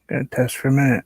Gonna test for a minute.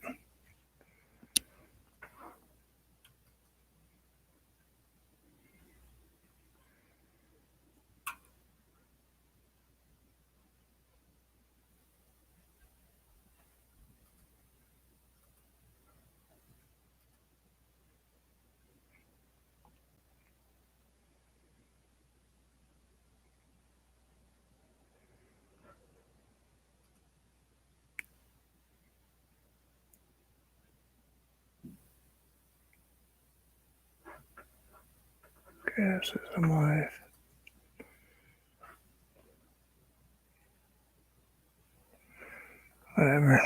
Okay, says I'm live. Whatever.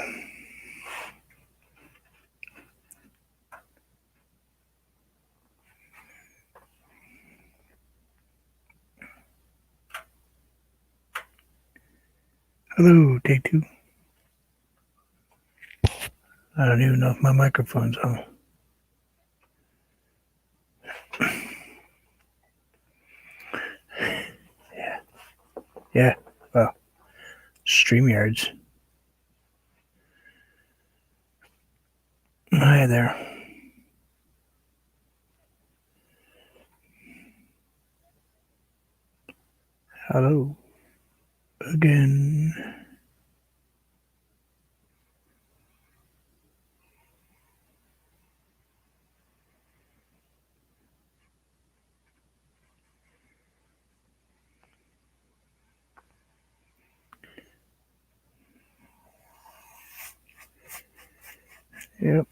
Hello, take two. I don't even know if my microphone's on. Yeah, well, StreamYards. Hi there. Hello. Again. Yep.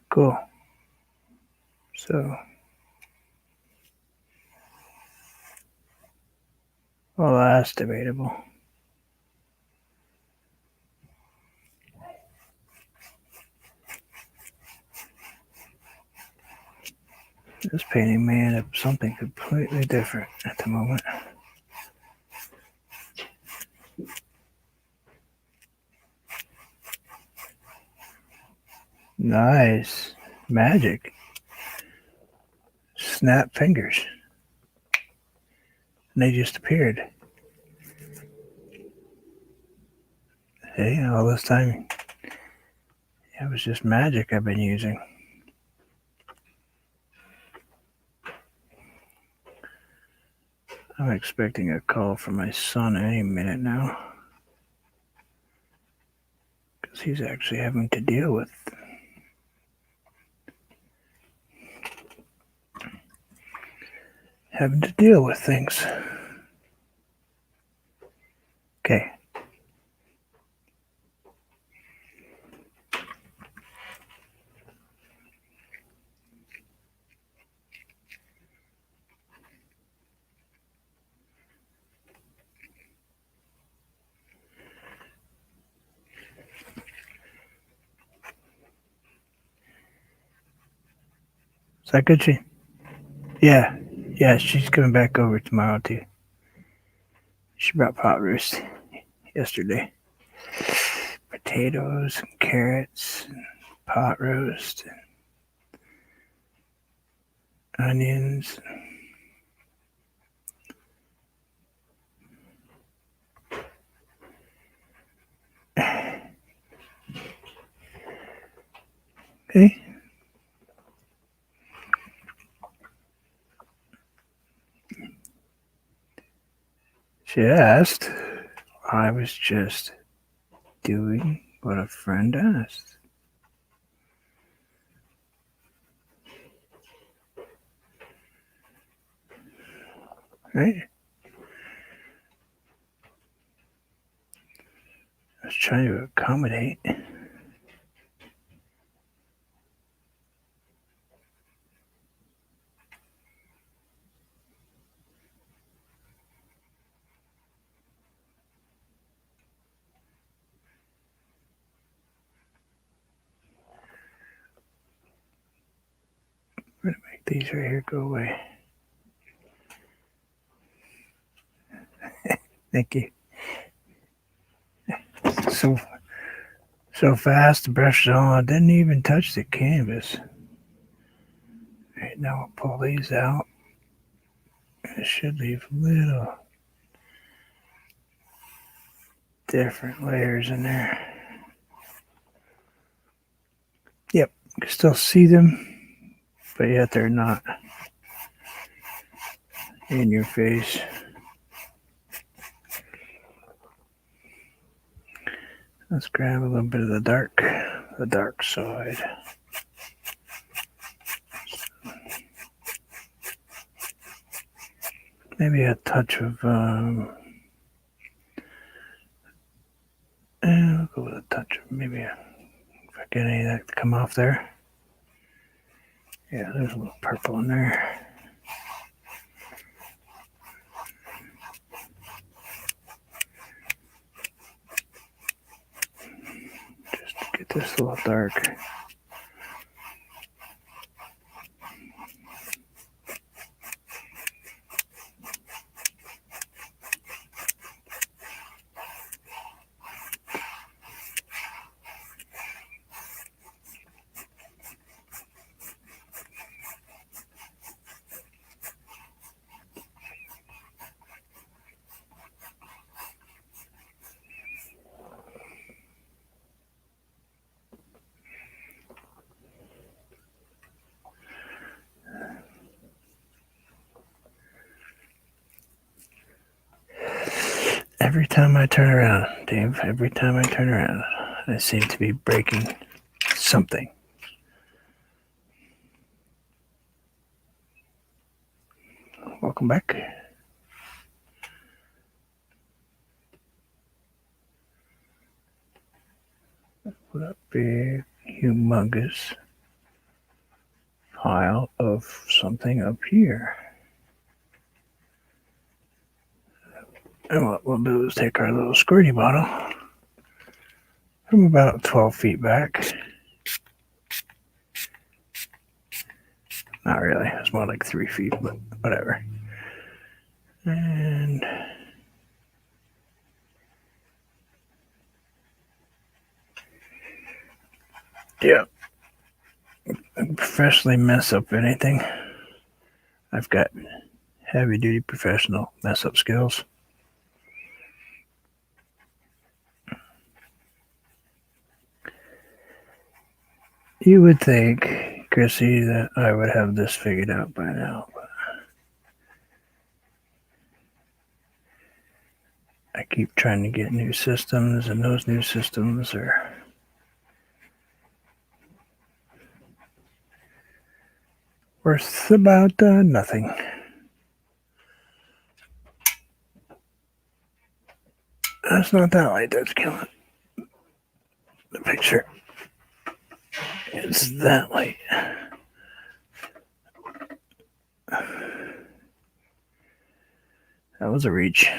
Cool. So, well, that's debatable. This painting may end up something completely different at the moment. Nice. Magic. Snap fingers. And they just appeared. Hey, all this time, it was just magic I've been using. I'm expecting a call from my son any minute now. Because he's actually having to deal with things. Okay. Is that good, Shane? Yeah. Yeah, she's coming back over tomorrow, too. She brought pot roast yesterday. Potatoes and carrots and pot roast and onions. Okay. She asked. I was just doing what a friend asked. Right? I was trying to accommodate. I'm gonna make these right here go away. Thank you. So fast, the brush is on. I didn't even touch the canvas. All right, now I'll pull these out. It should leave a little. different layers in there. Yep, you can still see them, but yet they're not in your face. Let's grab a little bit of the dark side. Maybe a touch of, we'll go with a touch of maybe, if I get any of that to come off there. Yeah, there's a little purple in there. Just to get this a little dark. Every time I turn around, Dave, I seem to be breaking something. Welcome back. Put a big, humongous pile of something up here. And what we'll do is take our little squirty bottle from about 12 feet back. Not really, it's more like 3 feet, but whatever. And yeah, I professionally mess up anything. I've got heavy duty professional mess up skills. You would think, Chrissy, that I would have this figured out by now, but I keep trying to get new systems, and those new systems are worth about nothing. That's not that light that's killing the picture. It's that light. That was a reach.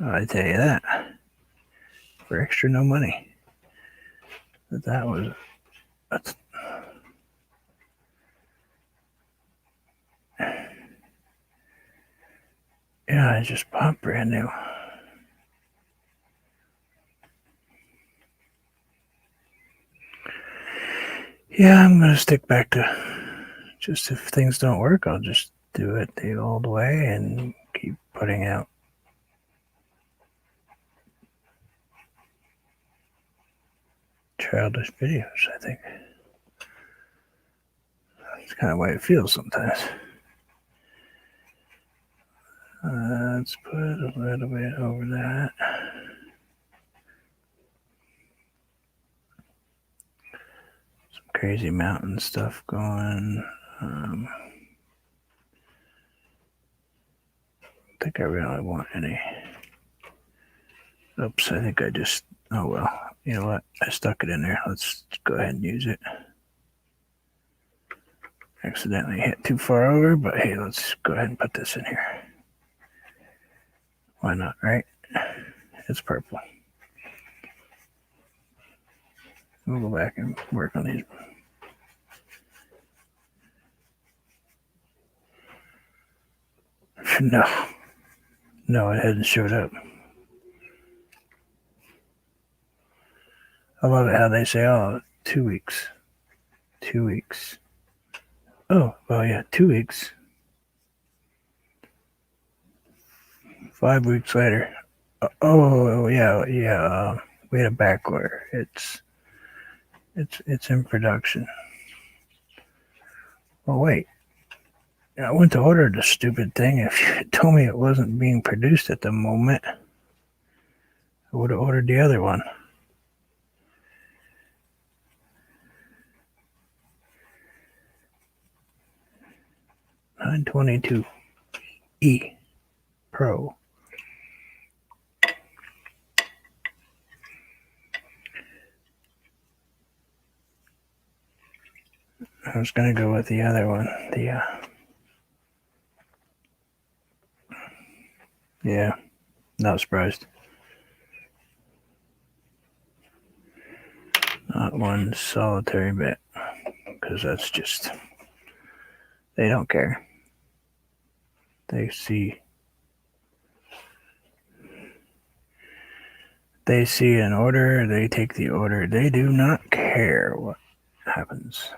I tell you that. For extra no money. But that was... Yeah, I just bought brand new. Yeah, I'm going to stick back to just if things don't work, I'll just do it the old way and keep putting out childish videos, I think. That's kind of the way it feels sometimes. Let's put a little bit over that. Some crazy mountain stuff going. I think I really want any. Oops, I think I just, oh well, you know what? I stuck it in there. Let's go ahead and use it. Accidentally hit too far over, but hey, let's go ahead and put this in here. Why not, right? It's purple. We'll go back and work on these. No, it hasn't showed up. I love it how they say, oh, 2 weeks. 2 weeks. Oh, well, yeah, 2 weeks. 5 weeks later, Oh yeah, yeah. We had a back order. It's in production. Oh wait, I went to order the stupid thing. If you had told me it wasn't being produced at the moment, I would have ordered the other one. 922E Pro. I was gonna go with the other one. Yeah, not surprised. Not one solitary bit, because that's just, they don't care. They see an order, they take the order. They do not care what happens.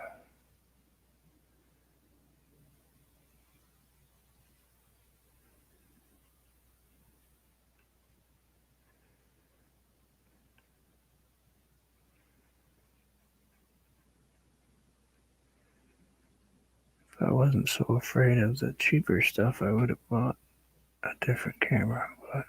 If I wasn't so afraid of the cheaper stuff, I would have bought a different camera. But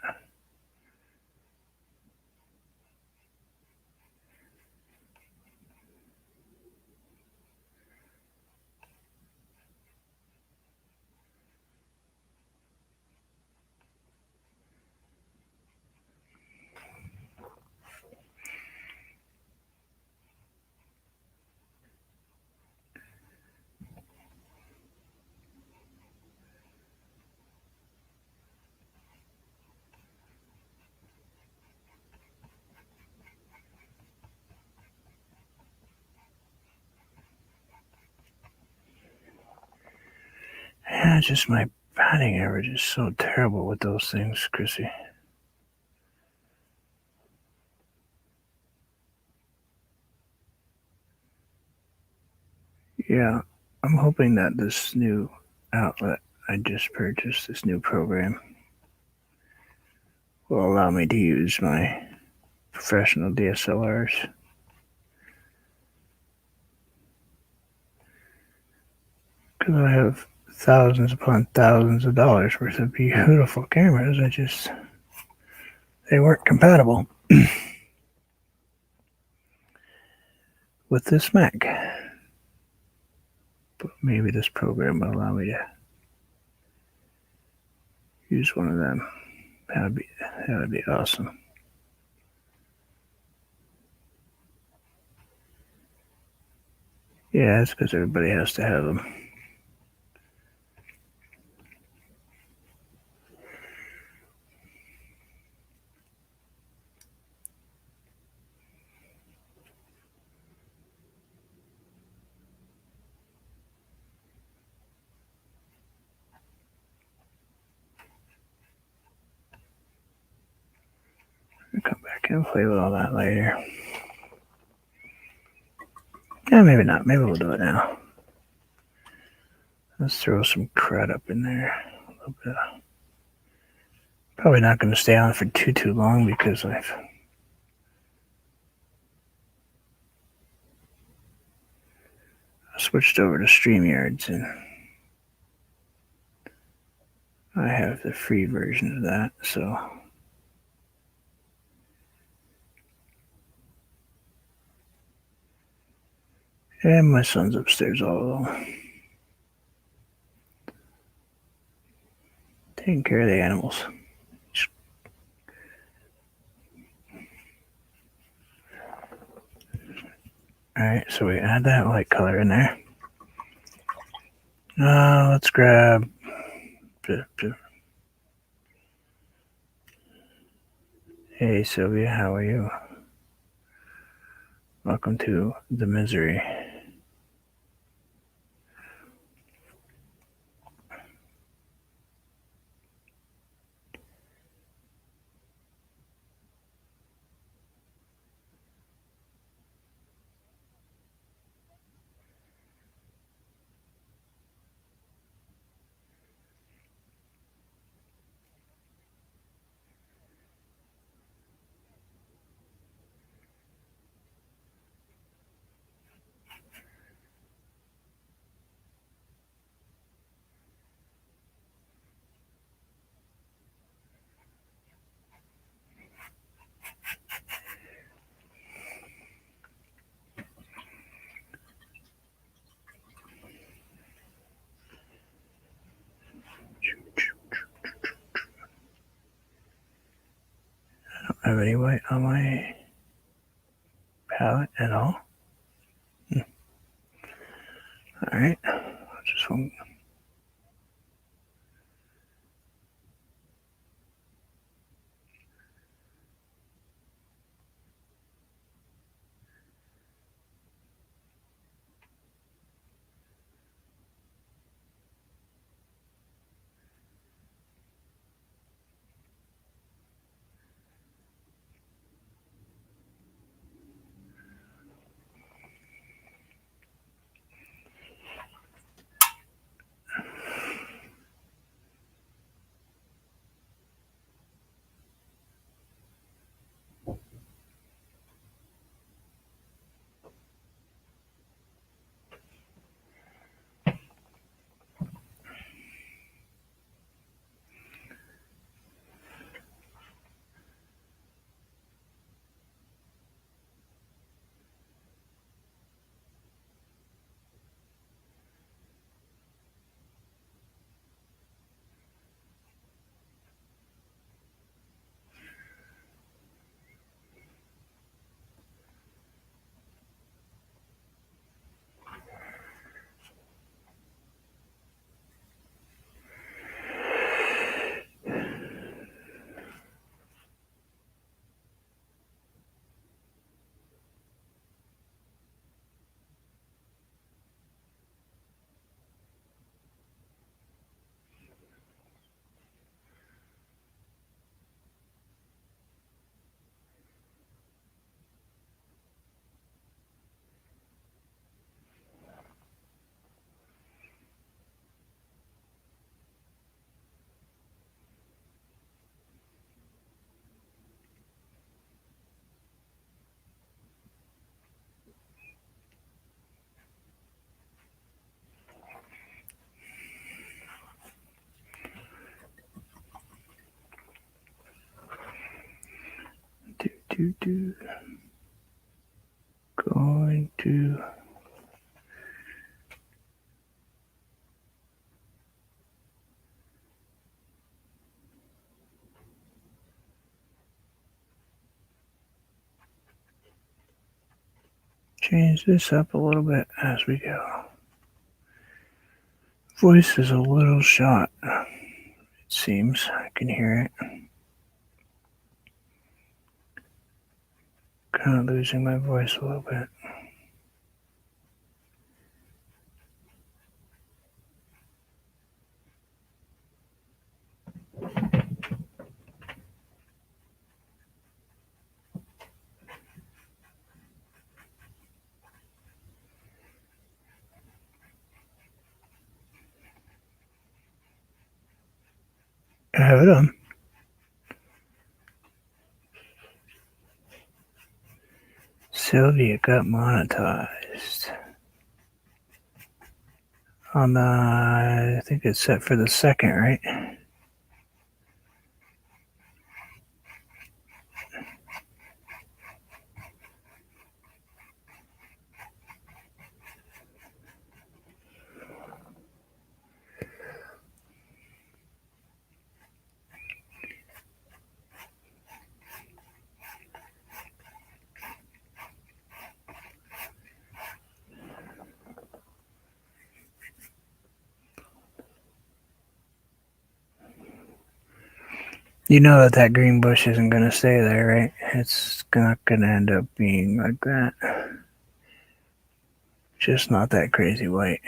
yeah, just my batting average is so terrible with those things, Chrissy. Yeah, I'm hoping that this new outlet I just purchased, this new program, will allow me to use my professional DSLRs. Because I have thousands upon thousands of dollars worth of beautiful cameras. They weren't compatible with this Mac. But maybe this program will allow me to use one of them. That would be awesome. Yeah, it's because everybody has to have them. I'll come back and play with all that later. Yeah, maybe not. Maybe we'll do it now. Let's throw some crud up in there. A little bit. Probably not going to stay on for too long because I switched over to StreamYards and I have the free version of that. So and my son's upstairs all alone, taking care of the animals. All right, so we add that light color in there. Let's grab. Hey Sylvia, how are you? Welcome to the misery. have any white on my palette at all. All right, just one. Going to change this up a little bit as we go. Voice is a little shot, it seems. I can hear it. Kind of losing my voice a little bit. I have it on. Sylvia got monetized on the, I think it's set for the 2nd, right? You know that green bush isn't going to stay there, right? It's not going to end up being like that. Just not that crazy white.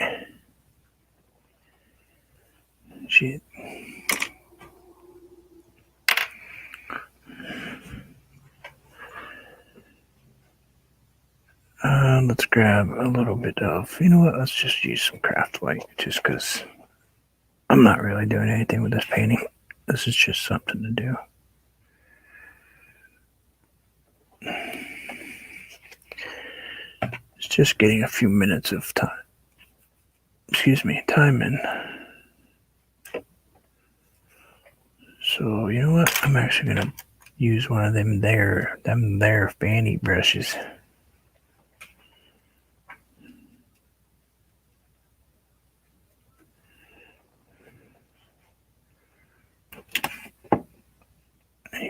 Shit. Let's grab a little bit of, you know what, let's just use some craft white, just because I'm not really doing anything with this painting. This is just something to do. It's just getting a few minutes of time. Time in. So, you know what, I'm actually going to use one of them there fanny brushes.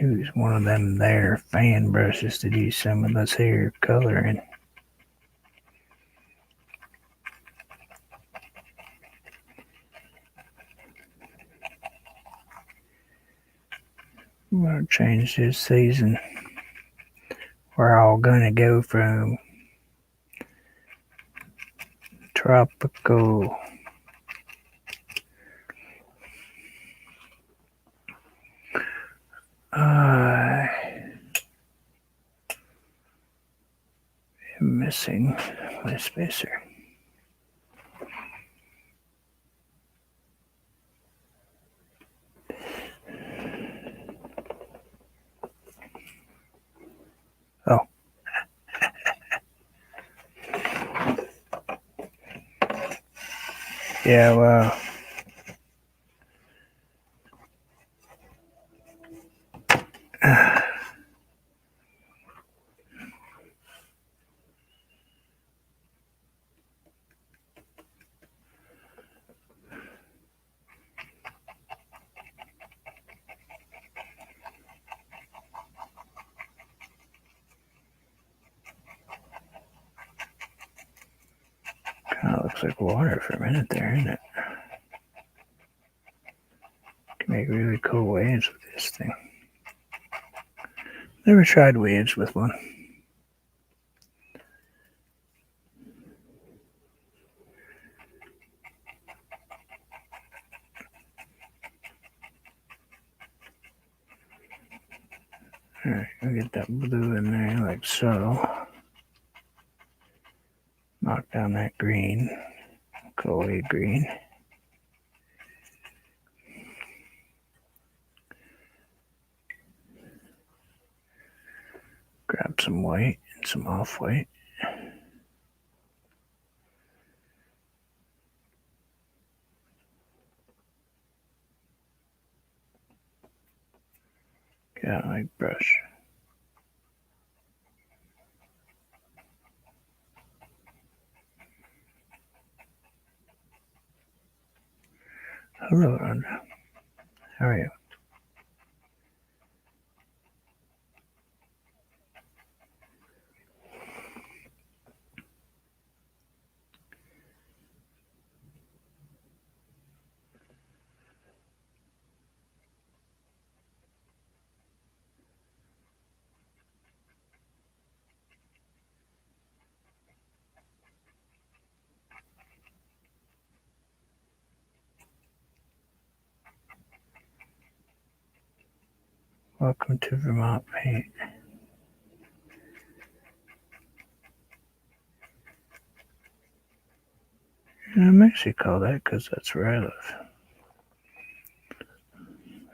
use one of them there fan brushes to do some of this hair coloring. I'm going to change this season. We're all going to go from tropical I am missing my spacer. Oh. Yeah, well. Kind of looks like water for a minute there, isn't it? Can make really cool waves with this thing. Never tried waves with one. Alright, I'll get that blue in there like so. Knock down that green. Go away green. Grab some white and some off-white. Get out my brush. Hello, Rhonda. How are you? Welcome to Vermont Paint. And I'm actually called that because that's where I live.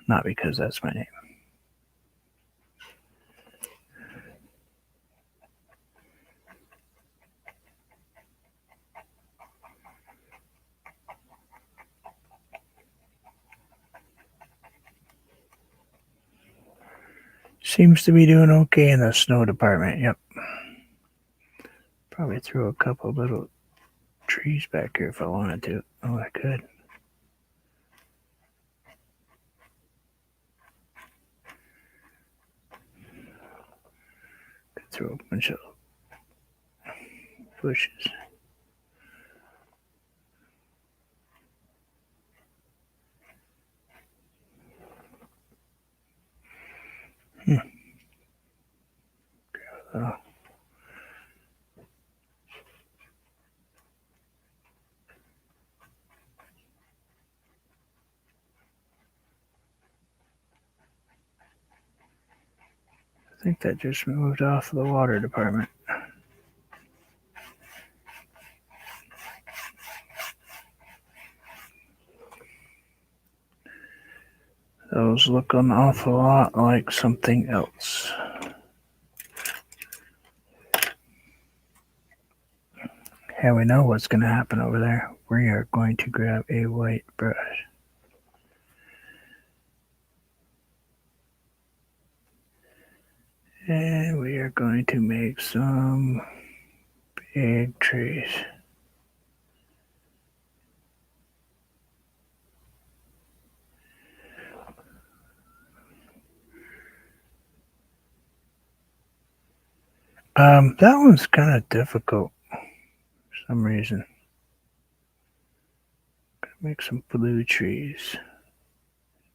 Not because that's my name. Seems to be doing okay in the snow department. Yep. Probably throw a couple little trees back here if I wanted to. Oh, I could. Could throw a bunch of bushes. Grab a little. I think that just moved off of the water department. Those look an awful lot like something else. How we know what's going to happen over there, we are going to grab a white brush. And we are going to make some big trees. That one's kind of difficult for some reason. Gonna make some blue trees.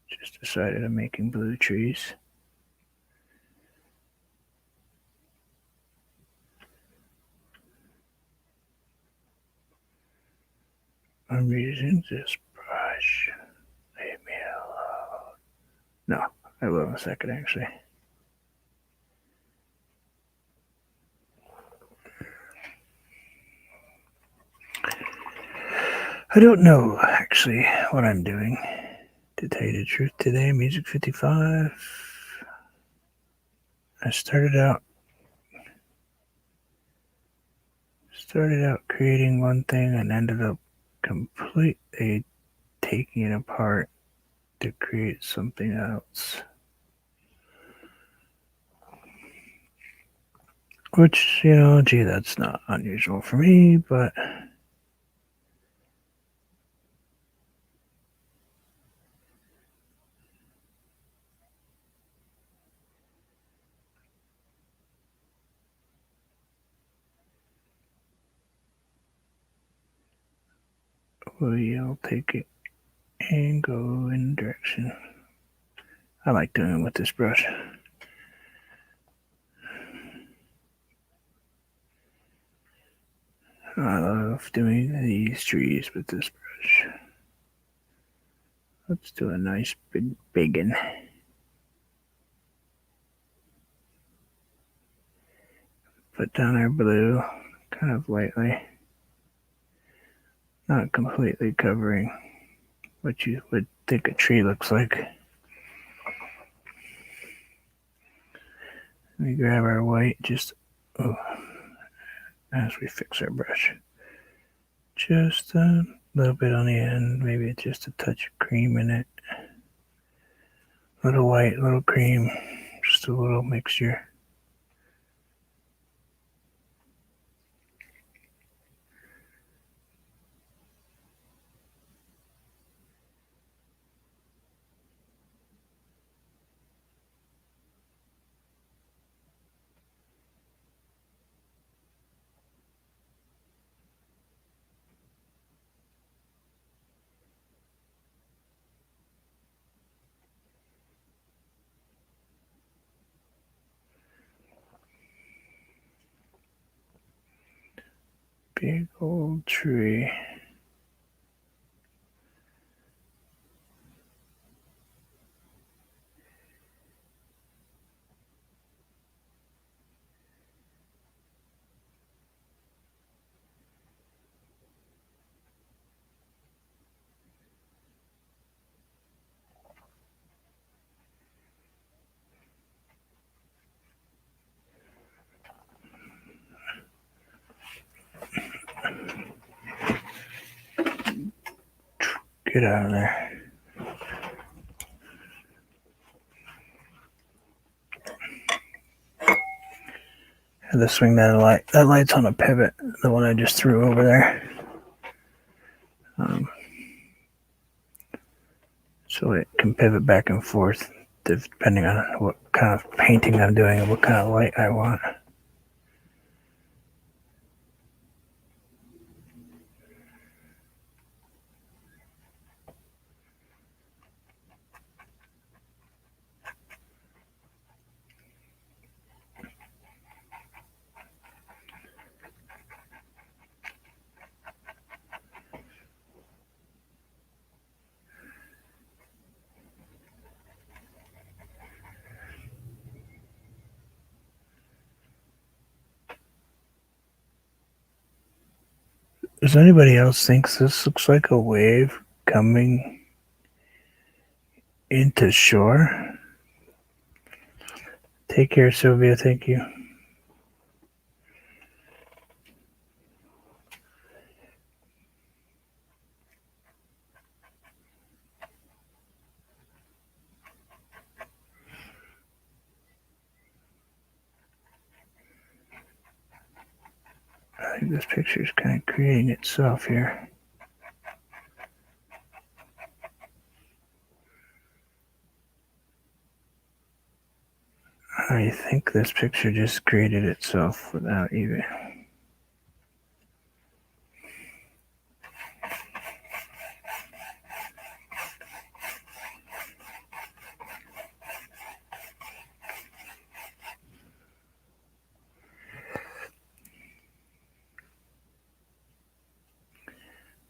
Just decided I'm making blue trees. I'm using this brush. Leave me alone. No, I will in a second actually. I don't know actually what I'm doing. To tell you the truth, today, Music 55. I started out creating one thing and ended up completely taking it apart to create something else. Which, gee, that's not unusual for me, but we'll take it and go in a direction. I like doing it with this brush. I love doing these trees with this brush. Let's do a nice big one. Put down our blue kind of lightly, not completely covering what you would think a tree looks like. We grab our white as we fix our brush. Just a little bit on the end, maybe just a touch of cream in it. Little white, little cream, just a little mixture. Big old tree. Get out of there. Had to swing that light. That light's on a pivot, the one I just threw over there. So it can pivot back and forth depending on what kind of painting I'm doing and what kind of light I want. Does anybody else think this looks like a wave coming into shore? Take care, Sylvia. Thank you. I think this picture is kind of creating itself here. I think this picture just created itself without even.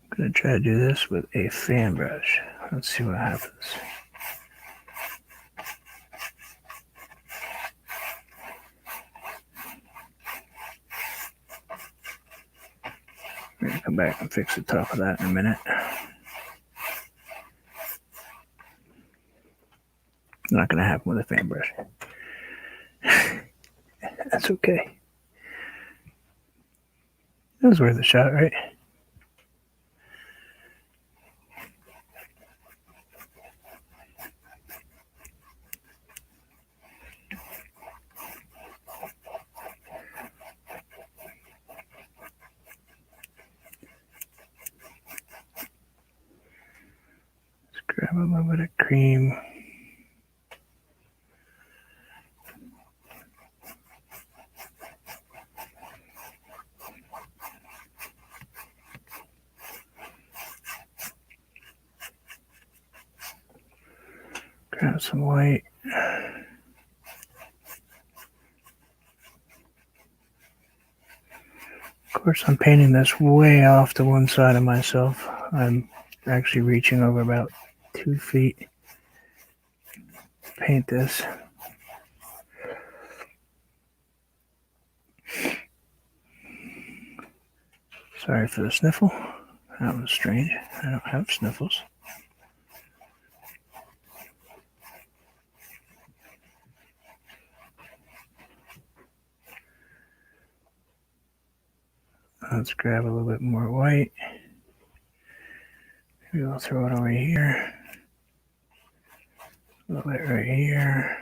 I'm going to try to do this with a fan brush. Let's see what happens. I'm going to come back and fix the top of that in a minute. Not going to happen with a fan brush. That's okay. That was worth a shot, right? Let's grab a little bit of cream. Grab some white. Of course, I'm painting this way off to one side of myself. I'm actually reaching over about 2 feet to paint this. Sorry for the sniffle. That was strange. I don't have sniffles. Let's grab a little bit more white. Maybe I'll throw it over here. A little bit right here.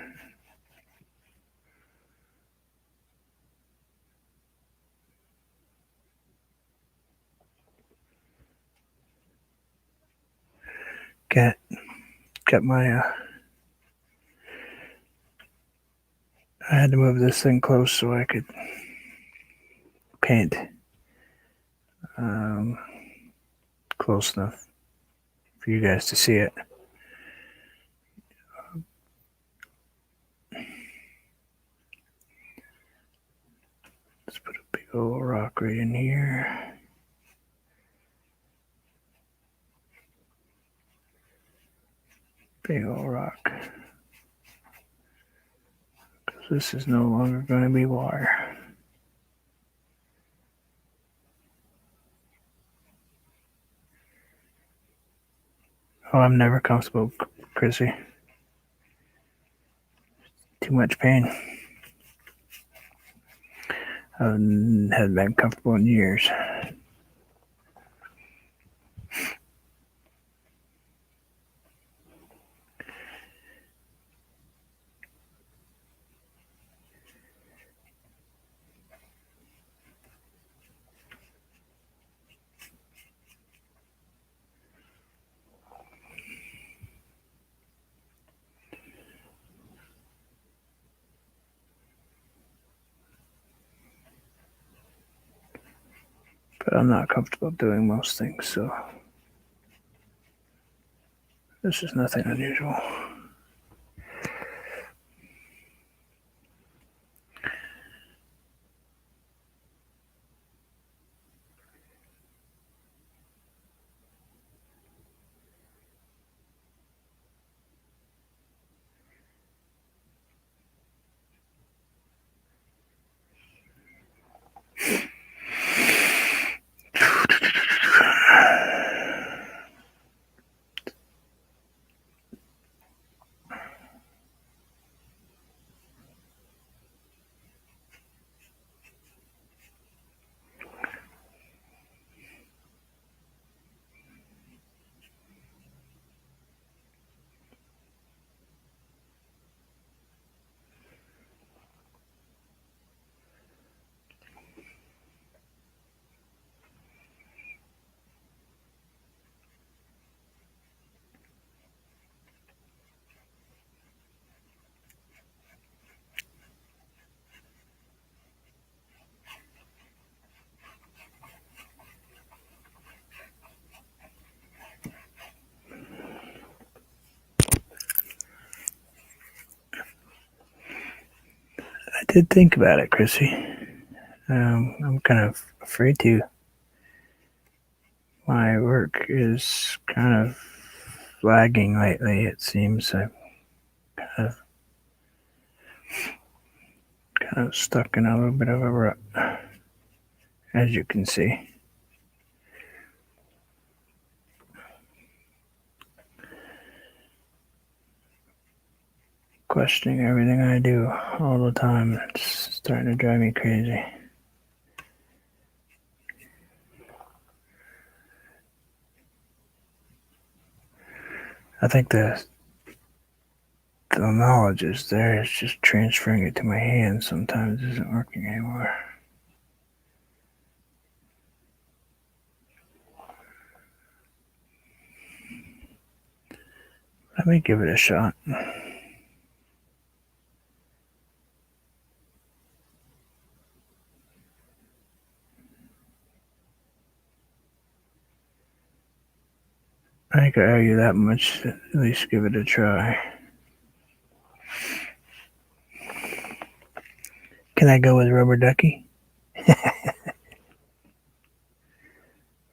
Got my I had to move this thing close so I could paint close enough for you guys to see it. Let's put a big old rock right in here. Big old rock. Because this is no longer going to be water. Oh, I'm never comfortable, Chrissy. Too much pain. I haven't been comfortable in years. But I'm not comfortable doing most things, so this is nothing unusual. did think about it, Chrissy. I'm kind of afraid to. My work is kind of lagging lately. It seems I'm kind of, stuck in a little bit of a rut, as you can see. Questioning everything I do all the time. It's starting to drive me crazy. I think the knowledge is there. It's just transferring it to my hands sometimes isn't working anymore. Let me give it a shot. I think I owe you that much to at least give it a try. Can I go with rubber ducky?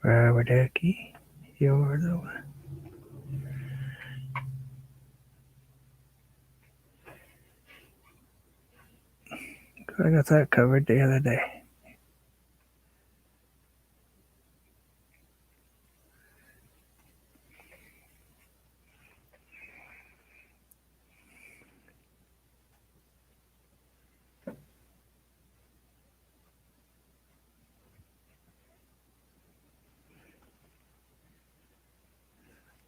Rubber ducky, you're the one. I got that covered the other day.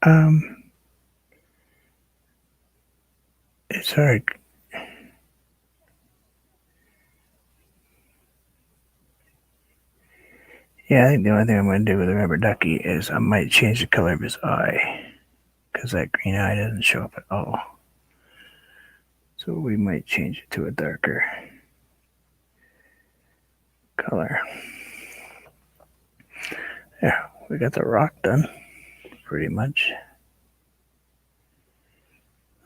Um, it's hard. Yeah, I think the only thing I'm going to do with the rubber ducky is I might change the color of his eye because that green eye doesn't show up at all. So we might change it to a darker color. Yeah, we got the rock done pretty much.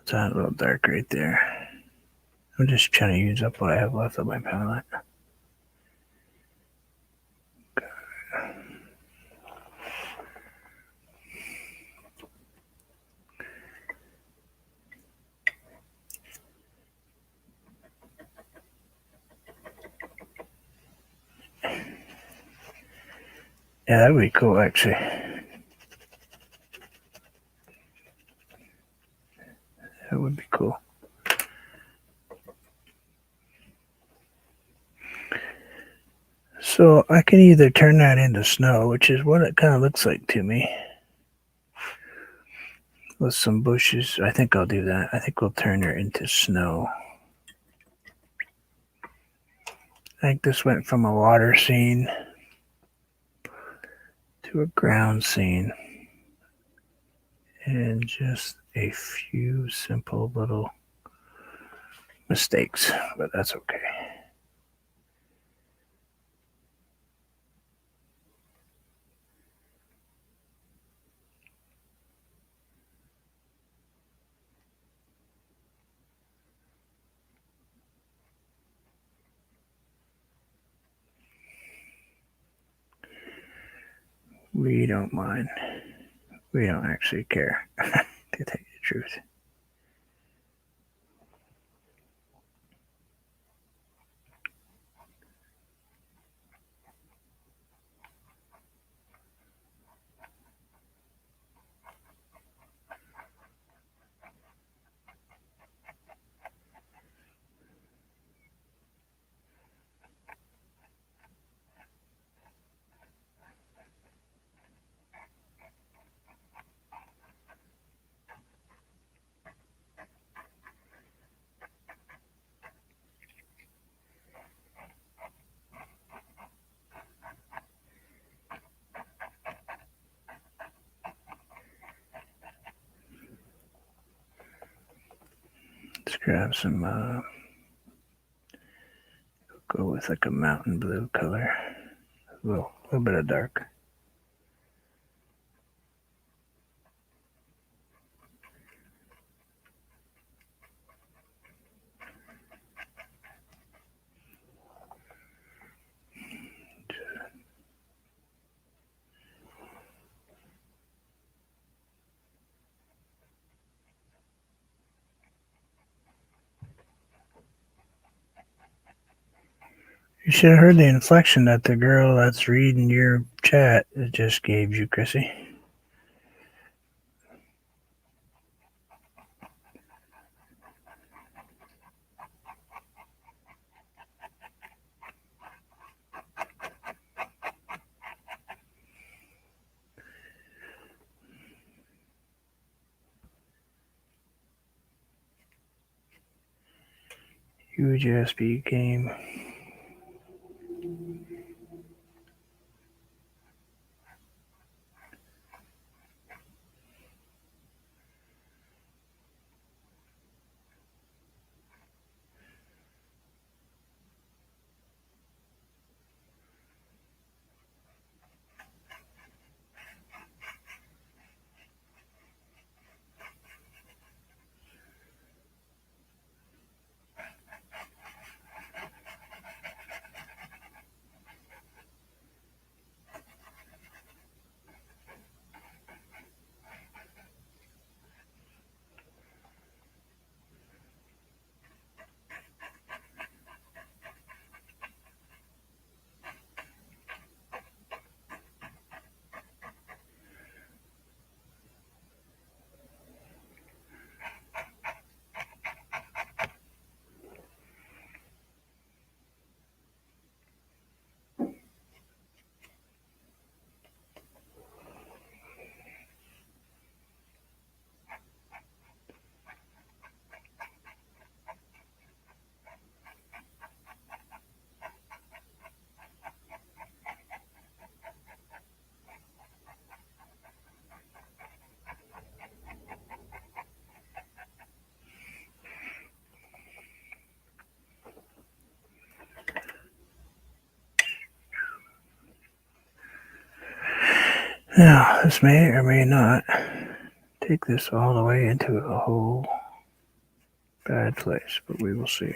It's a little dark right there. I'm just trying to use up what I have left of my palette. Yeah, that would be cool actually. That would be cool. So I can either turn that into snow, which is what it kind of looks like to me, with some bushes. I think I'll do that. I think we'll turn her into snow. I think this went from a water scene to a ground scene. And just a few simple little mistakes, but that's okay. We don't mind. We don't actually care, to tell you the truth. Let's grab some, go with like a mountain blue color. A little bit of dark. You should have heard the inflection that the girl that's reading your chat just gave you, Chrissy. Huge SB game. Now, this may or may not take this all the way into a whole bad place, but we will see.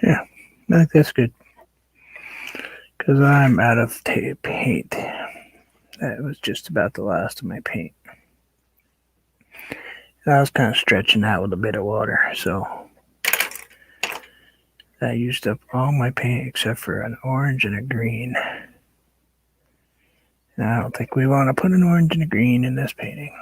Yeah, I think that's good. Because I'm out of paint. That was just about the last of my paint. And I was kind of stretching out with a bit of water, so I used up all my paint except for an orange and a green. And I don't think we want to put an orange and a green in this painting.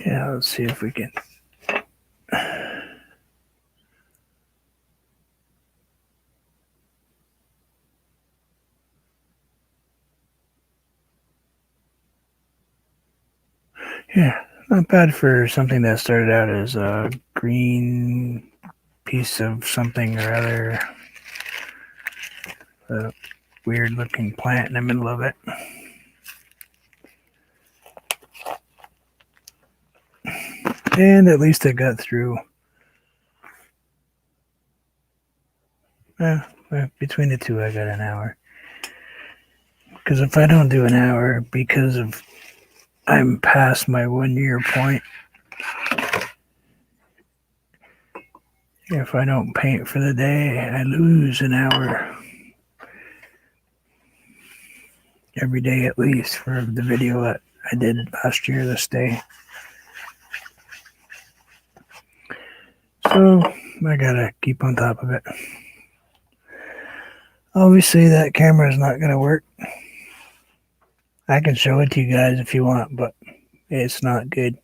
Yeah, let's see if we can. Yeah, not bad for something that started out as a green piece of something or other. A weird looking plant in the middle of it. And at least I got through. Between the two, I got an hour. Because if I don't do an hour, because of I'm past my 1 year point, if I don't paint for the day, I lose an hour every day at least for the video that I did last year this day. So I gotta keep on top of it. Obviously, that camera is not gonna work. I can show it to you guys if you want, but it's not good.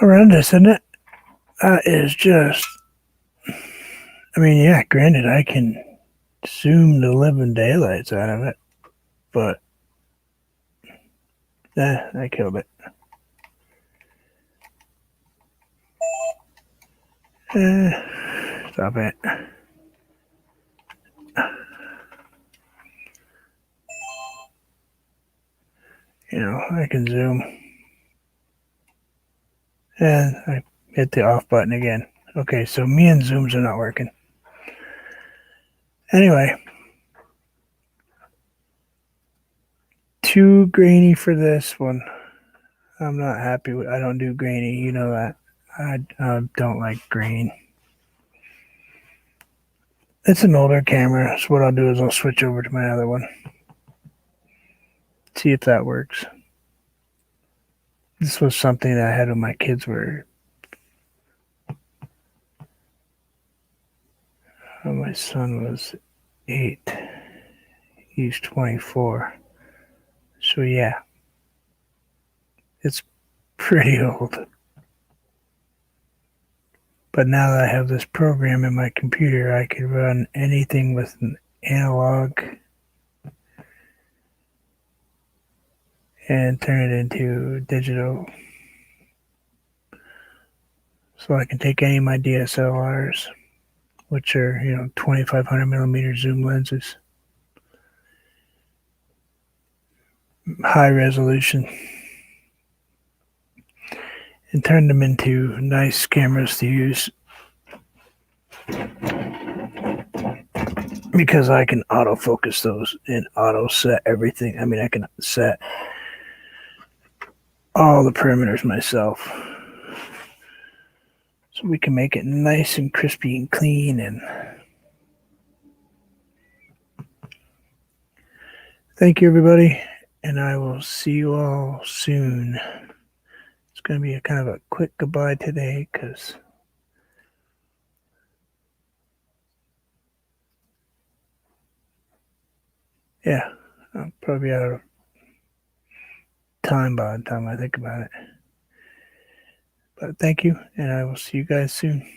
Horrendous, isn't it? That is just. I mean, yeah, granted, I can zoom the living daylights out of it, but I killed it. Stop it. I can zoom. And I hit the off button again. Okay, so me and zooms are not working. Anyway, too grainy for this one. I'm not happy with. I don't do grainy. You know that. I don't like green. It's an older camera, so what I'll do is I'll switch over to my other one. See if that works. This was something that I had when my kids were. When my son was 8. He's 24. So yeah, it's pretty old. But now that I have this program in my computer, I can run anything with an analog and turn it into digital. So I can take any of my DSLRs, which are, 2500 millimeter zoom lenses, high resolution, and turn them into nice cameras to use. Because I can autofocus those and auto set everything. I mean, I can set all the perimeters myself. So we can make it nice and crispy and clean. And thank you, everybody. And I will see you all soon. It's going to be a kind of a quick goodbye today because, yeah, I'll probably be out of time by the time I think about it. But thank you, and I will see you guys soon.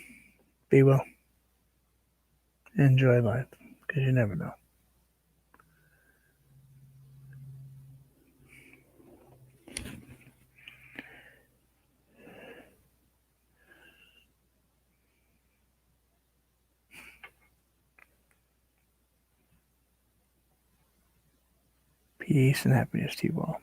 Be well. Enjoy life because you never know. Peace and happiness to you all.